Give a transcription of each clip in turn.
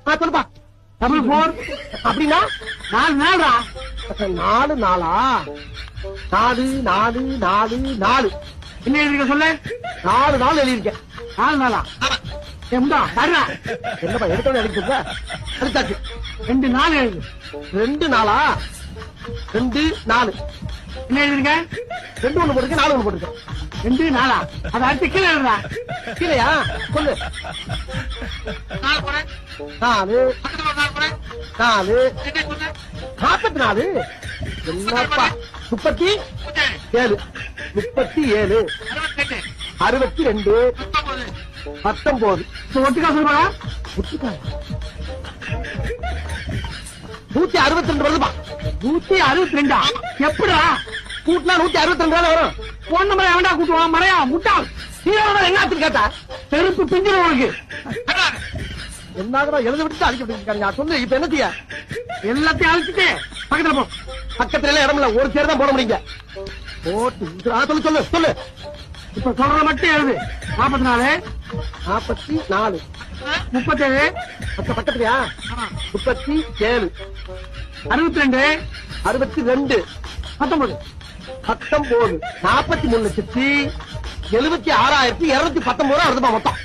சொல்லுப்பா. 4 அப்படின்னா 4 நாளா 4 நாளா? 4 4 4 4 என்ன எழுதிருக்க சொல்லு. 4 நாள் எழுதியிருக்கேன். 4 நாளா எம்டா தர்றா. என்னப்பா எடுத்தோட அடிக்க அடுத்தாச்சு. 2 நாள் எழுது. 2 நாளா? 2 4 என்ன எழுதிருக்க? 2 ஒண்ணு போட்டுருக்கேன், 4 ஒண்ணு போட்டுருக்கேன். 2 நாளா? அது அடுத்து கீழே எழுதுறா. கீழையா? சொல்லு. 4 4 44. என்னப்பா 37 37 62 19. ஒட்டுக்கா சொல்லுவா. 162 வருதுப்பா. 162 எப்படா கூட்டினா 162 வரும். போன் நம்பர் எவன்டா கூட்டுவான்? மறையா முட்டாள். என்ன கேட்டா செருப்பு பிஞ்சிரு உனக்கு. என்ன எழுத விட்டு அழிக்க விட்டு சொல்லு. இப்ப என்ன செய்ய? எல்லாத்தையும் அழிச்சிட்டு பக்கத்துல போ. பக்கத்துல எல்லாம் இடம் இல்ல, ஒரு சேர் தான் போட முடியுங்க. போட்டு சொல்லு சொல்லு சொல்லு. இப்ப சொல்ற மட்டும் எழுது. 44 44 37 பக்கத்துலயா? 37 62 62 19 19 43,76,219 வருதுமா மொத்தம்.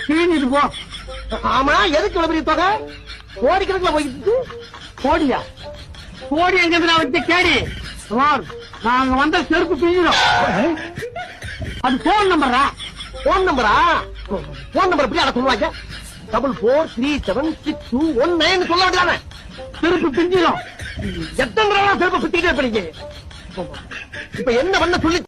கிழிஞ்சிட்டு போ. ஆமா, எதுக்கு இவ்வளவு பெரிய தொகை? கோடிக்கணக்கில் போயிட்டு. கோடியா? கோடி எங்க நான் வச்சு கேடி. நாங்க வந்த செருப்பு பிஞ்சிடும். அது போன் நம்பரா? போன் நம்பரா? போன் நம்பர் எப்படி அட சொல்லுவாங்க? 44376219 சொல்ல வேண்டியதானே? செருப்பு பிஞ்சிடும். எத்தனை தடவை செருப்பு பித்திக்கிட்டே இருப்பீங்க? இப்ப என்ன பண்ண சொல்லி